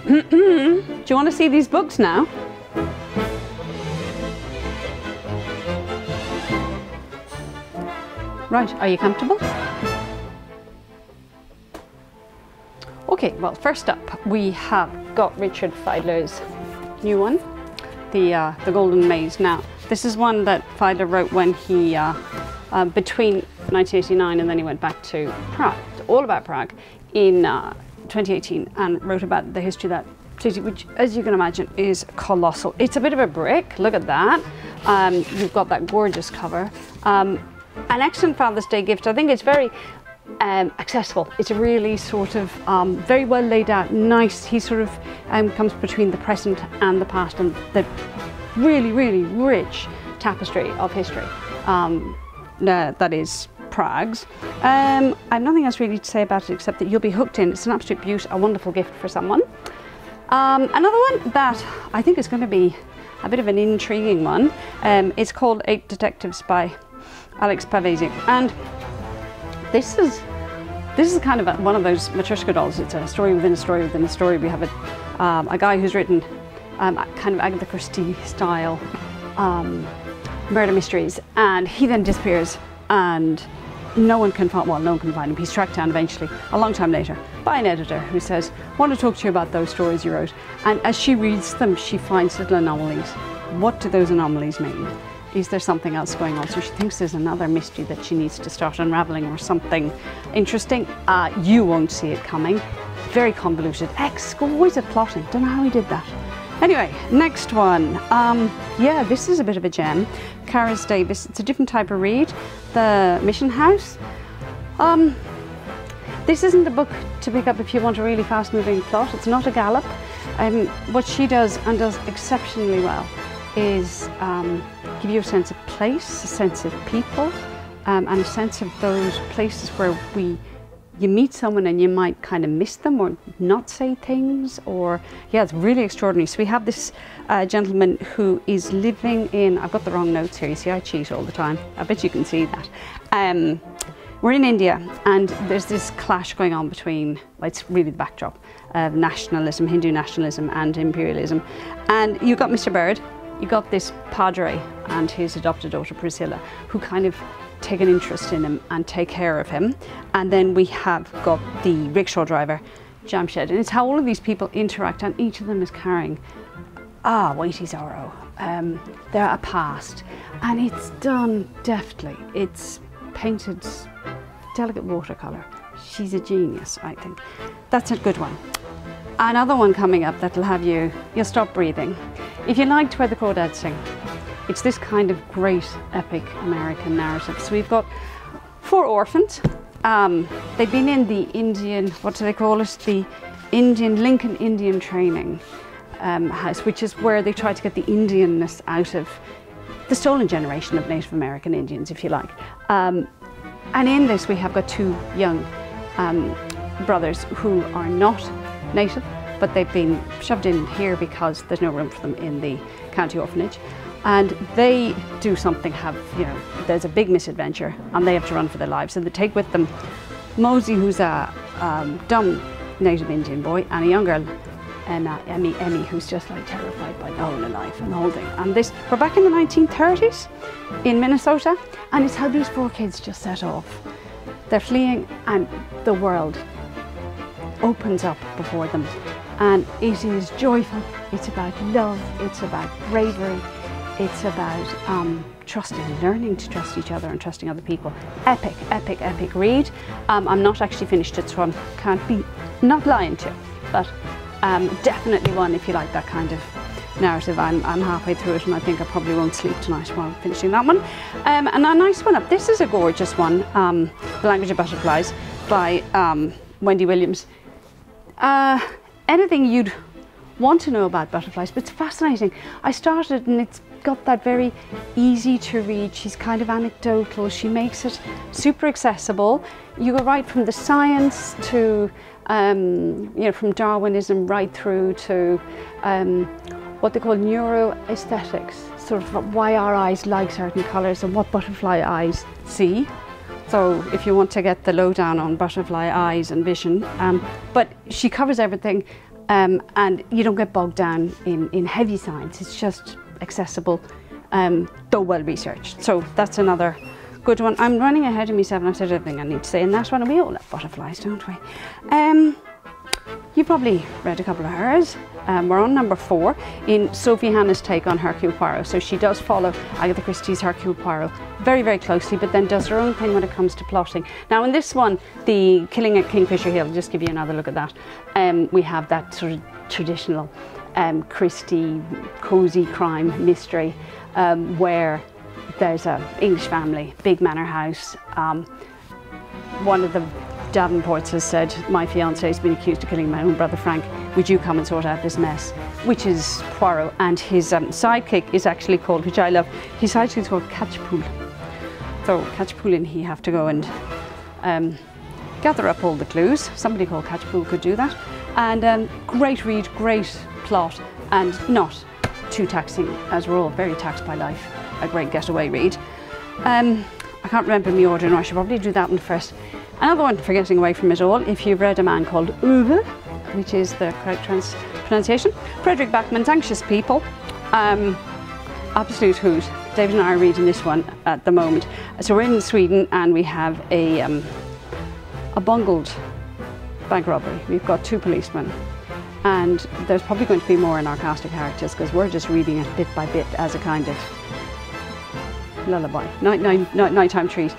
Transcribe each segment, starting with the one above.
Do you want to see these books now? Right, are you comfortable? Okay, well, first up we have got Richard Fiedler's new one, the Golden Maze. Now, this is one that Fiedler wrote when he, between 1989 and then he went back to Prague, all about Prague, in 2018, and wrote about the history of that city, which, as you can imagine, is colossal. It's a bit of a brick, look at that. You've got that gorgeous cover. An excellent Father's Day gift. I think it's very accessible. It's a really sort of very well laid out, nice. He sort of comes between the present and the past, and the really, really rich tapestry of history that is Prague's. I have nothing else really to say about it except that you'll be hooked in. It's an absolute beauty, a wonderful gift for someone. Another one that I think is going to be a bit of an intriguing one. It's called 8 Detectives by Alex Pavesi, and this is kind of one of those Matryoshka dolls. It's a story within a story within a story. We have a guy who's written kind of Agatha Christie style murder mysteries, and he then disappears, and no one can find him. He's tracked down eventually, a long time later, by an editor who says, "I want to talk to you about those stories you wrote." And as she reads them, she finds little anomalies. What do those anomalies mean? Is there something else going on? So she thinks there's another mystery that she needs to start unraveling, or something interesting. You won't see it coming. Very convoluted, exquisite plotting. Don't know how he did that. Anyway, next one. Yeah, this is a bit of a gem. Karis Davis. It's a different type of read. The Mission House. This isn't a book to pick up if you want a really fast-moving plot. It's not a gallop. What she does, and does exceptionally well, is give you a sense of place, a sense of people, and a sense of those places where you meet someone and you might kind of miss them or not say things, or yeah, it's really extraordinary. So we have this gentleman who is living in, I've got the wrong notes here, you see I cheat all the time, I bet you can see that. We're in India, and there's this clash going on between, well, it's really the backdrop of nationalism, Hindu nationalism and imperialism. And you've got Mr. Bird, you got this padre and his adopted daughter Priscilla, who kind of take an interest in him and take care of him. And then we have got the rickshaw driver, Jamshed, and it's how all of these people interact, and each of them is carrying weighty sorrow, they're a past, and it's done deftly. It's painted delicate watercolour. She's a genius, I think. That's a good one. Another one coming up that'll have you'll stop breathing. If you liked Where the Crawdads Sing, it's this kind of great epic American narrative. So we've got 4 orphans. They've been in the Indian, what do they call it? The Lincoln Indian Training House, which is where they try to get the Indianness out of the stolen generation of Native American Indians, if you like. And in this we have got 2 young brothers who are not native, but they've been shoved in here because there's no room for them in the county orphanage. And they do something, there's a big misadventure, and they have to run for their lives. So they take with them Mosey, who's a dumb native Indian boy, and a young girl, Emmy, who's just like terrified by the whole of life and the whole thing. And we're back in the 1930s in Minnesota, and it's how these 4 kids just set off. They're fleeing, and the world opens up before them, and it is joyful. It's about love, it's about bravery, it's about trusting, learning to trust each other and trusting other people. Epic, epic, epic read. I'm not actually finished it, so I can't be not lying to you, but definitely one if you like that kind of narrative. I'm halfway through it, and I think I probably won't sleep tonight while I'm finishing that one. And a nice one up. This is a gorgeous one, The Language of Butterflies by Wendy Williams. Anything you'd want to know about butterflies, but it's fascinating. I started, and it's got that very easy to read. She's kind of anecdotal. She makes it super accessible. You go right from the science to, from Darwinism right through to what they call neuroaesthetics, sort of why our eyes like certain colours and what butterfly eyes see. So if you want to get the lowdown on butterfly eyes and vision, but she covers everything, and you don't get bogged down in heavy science. It's just accessible, though well researched. So that's another good one. I'm running ahead of myself and I've said everything I need to say, and that's one. We all love butterflies, don't we? You probably read a couple of hers. We're on number 4 in Sophie Hannah's take on Hercule Poirot. So she does follow Agatha Christie's Hercule Poirot very, very closely, but then does her own thing when it comes to plotting. Now in this one, the Killing at Kingfisher Hill, just give you another look at that. We have that sort of traditional Christie cosy crime mystery where there's an English family, big manor house. One of the Davenports has said, my fiance has been accused of killing my own brother Frank, would you come and sort out this mess? Which is Poirot, and his sidekick is actually called, which I love, his sidekick is called Catchpool. So Catchpool and he have to go and gather up all the clues. Somebody called Catchpool could do that. And great read, great plot, and not too taxing, as we're all very taxed by life. A great getaway read. I can't remember my order now, I should probably do that one first. Another one for getting away from it all, if you've read A Man Called Ove, which is the correct pronunciation, Frederick Backman's Anxious People, absolute hoot. David and I are reading this one at the moment. So we're in Sweden and we have a bungled bank robbery. We've got 2 policemen, and there's probably going to be more in our cast of characters because we're just reading it bit by bit as a kind of lullaby, nighttime treat.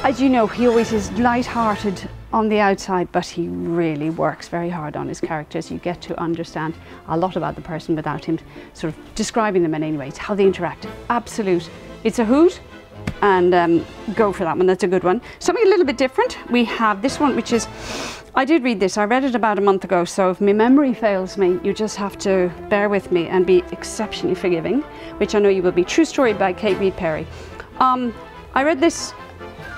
As you know, he always is light-hearted on the outside, but he really works very hard on his characters. You get to understand a lot about the person without him sort of describing them in any way. It's how they interact. Absolute. It's a hoot, and go for that one. That's a good one. Something a little bit different. We have this one, which is, I did read this. I read it about a month ago, so if my memory fails me, you just have to bear with me and be exceptionally forgiving, which I know you will be. True Story by Kate Reid Perry. I read this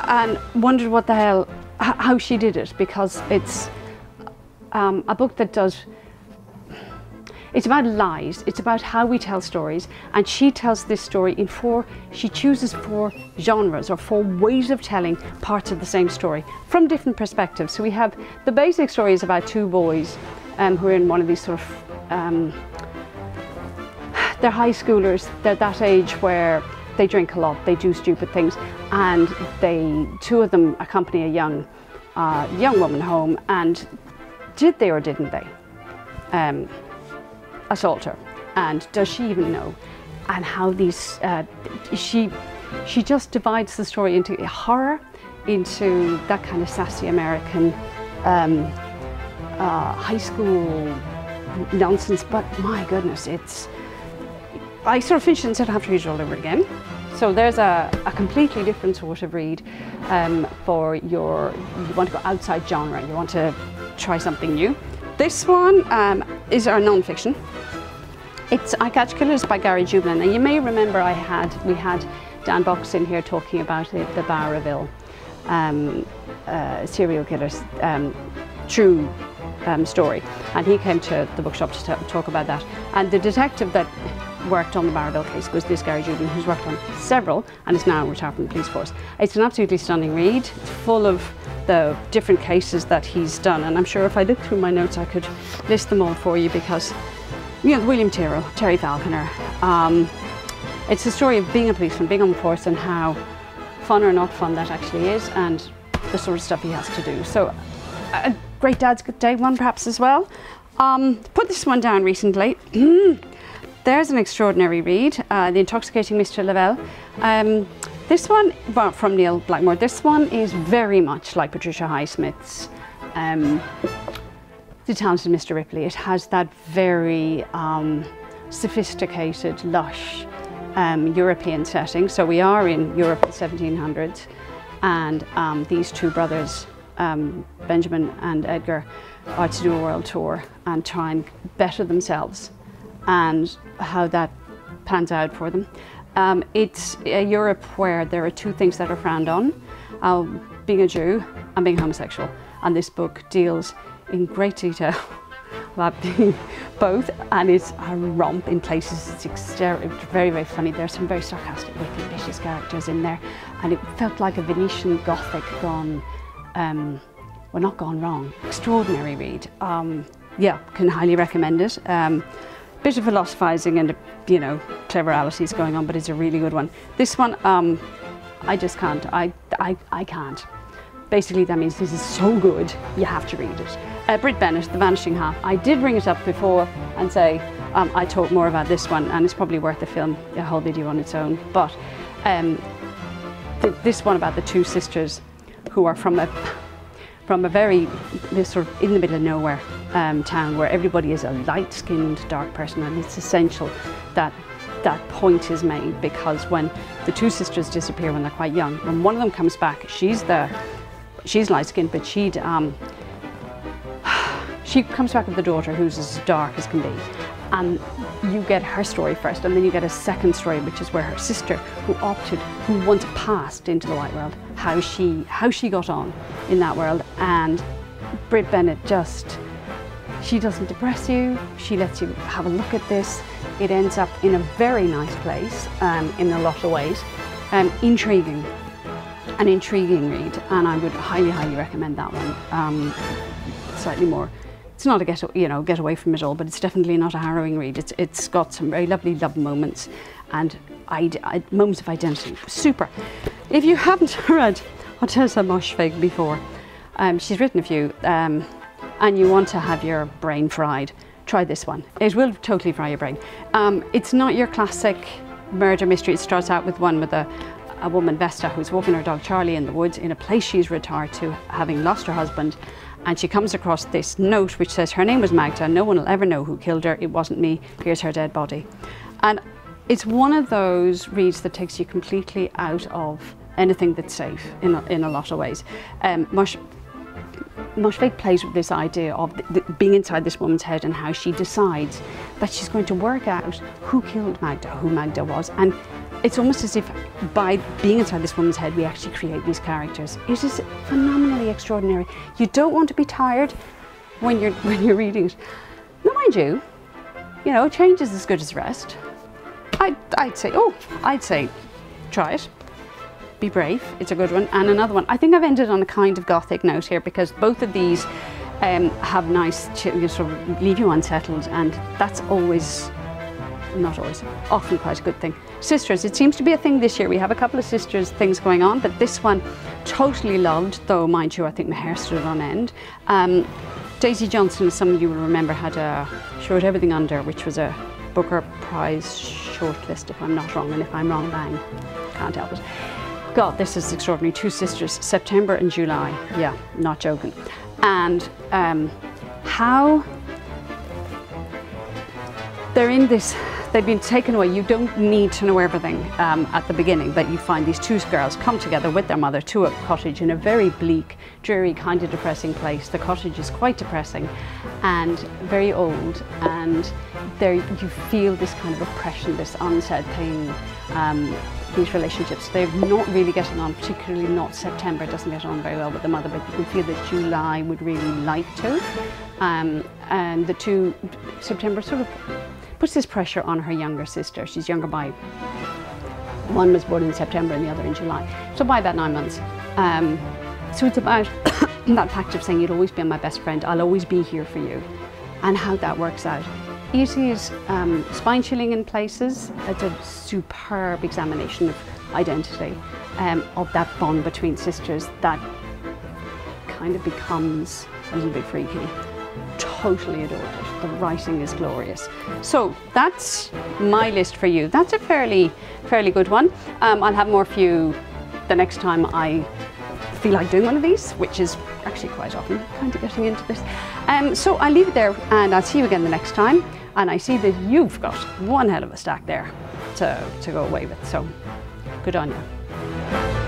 and wondered what the hell, how she did it, because it's a book that does, it's about lies, it's about how we tell stories, and she tells this story in she chooses 4 genres or 4 ways of telling parts of the same story from different perspectives. So we have, the basic story is about 2 boys who are in one of these sort of, they're high schoolers, they're that age where they drink a lot, they do stupid things, and 2 of them accompany a young woman home, and did they or didn't they assault her, and does she even know? And how these she just divides the story into horror, into that kind of sassy American high school nonsense, but my goodness, I sort of finished it and said I have to read it all over again. So there's a completely different sort of read for you want to go outside genre, you want to try something new. This one is our non-fiction. It's I Catch Killers by Gary Jublin, and you may remember we had Dan Box in here talking about the Bowerville serial killers true story, and he came to the bookshop to talk about that. And the detective that worked on the Bowerville case was this Gary Jublin, who's worked on several and is now retired from the police force. It's an absolutely stunning read. It's full of the different cases that he's done, and I'm sure if I looked through my notes I could list them all for you, because you know, William Tyrrell, Terry Falconer. It's the story of being a policeman, being on the force, and how fun or not fun that actually is, and the sort of stuff he has to do. So a great Dad's Day one perhaps as well. Put this one down recently. There's an extraordinary read, The Intoxicating Mr. Lavelle. This one, well, from Neil Blackmore, this one is very much like Patricia Highsmith's The Talented Mr. Ripley. It has that very sophisticated, lush European setting. So we are in Europe in the 1700s, and these 2 brothers, Benjamin and Edgar, are to do a world tour and try and better themselves, and how that pans out for them. It's a Europe where there are 2 things that are frowned on, being a Jew and being homosexual, and this book deals in great detail about being both, and it's a romp in places. It's very, very funny. There's some very sarcastic, wicked, vicious characters in there, and it felt like a Venetian Gothic gone we're not gone wrong. Extraordinary read. Yeah, can highly recommend it. Bit of philosophizing and, you know, cleveralities going on, but it's a really good one. This one, I just can't. I can't. Basically, that means this is so good, you have to read it. Brit Bennett, The Vanishing Half. I did bring it up before and say I talk more about this one, and it's probably worth a whole video on its own. But this one about the two sisters who are from a very, this sort of in the middle of nowhere town where everybody is a light-skinned dark person, and it's essential that that point is made, because when the two sisters disappear when they're quite young, when one of them comes back, she's light-skinned, but she comes back with the daughter who's as dark as can be, and you get her story first, and then you get a second story, which is where her sister, who once passed into the white world, how she got on in that world. And Brit Bennett she doesn't depress you, she lets you have a look at this. It ends up in a very nice place in a lot of ways. Intriguing, an intriguing read, and I would highly, highly recommend that one. Slightly more, it's not a get away from it all, but it's definitely not a harrowing read. It's got some very lovely love moments and moments of identity. Super. If you haven't read Otessa Moshfegh before, she's written a few, and you want to have your brain fried, try this one. It will totally fry your brain. It's not your classic murder mystery. It starts out with one with a woman, Vesta, who's walking her dog Charlie in the woods in a place she's retired to, having lost her husband, and she comes across this note which says her name was Magda, no one will ever know who killed her, it wasn't me, here's her dead body. And it's one of those reads that takes you completely out of anything that's safe in a lot of ways. Moshfegh plays with this idea of being inside this woman's head and how she decides that she's going to work out who killed Magda, who Magda was. And it's almost as if by being inside this woman's head, we actually create these characters. It is phenomenally extraordinary. You don't want to be tired when you're reading it. Now, mind you, change is as good as rest. I'd say try it. Be brave, it's a good one. And another one, I think I've ended on a kind of gothic note here, because both of these have nice, sort of leave you unsettled, and that's always, not always, often quite a good thing. Sisters, it seems to be a thing this year. We have a couple of sisters things going on, but this one totally loved, though mind you, I think my hair stood on end. Daisy Johnson, as some of you will remember, she wrote Everything Under, which was a Booker Prize shortlist, if I'm not wrong, and if I'm wrong, bang, can't help it. God, this is extraordinary. Two sisters, September and July. Yeah, not joking. And how they're in this, they've been taken away. You don't need to know everything at the beginning, but you find these two girls come together with their mother to a cottage in a very bleak, dreary, kind of depressing place. The cottage is quite depressing and very old, and there you feel this kind of oppression, this unsaid thing. These relationships, they're not really getting on, particularly not September, doesn't get on very well with the mother, but you can feel that July would really like to. And the two, September sort of puts this pressure on her younger sister. She's younger by, one was born in September and the other in July, so by about 9 months. So it's about that fact of saying, you'll always be my best friend, I'll always be here for you, and how that works out. It is spine-chilling in places. It's a superb examination of identity, of that bond between sisters that kind of becomes a little bit freaky. Totally adored it. The writing is glorious. So that's my list for you. That's a fairly good one. I'll have more for you the next time I feel like doing one of these, which is actually quite often, kind of getting into this. So I'll leave it there, and I'll see you again the next time. And I see that you've got one hell of a stack there to go away with, so good on you.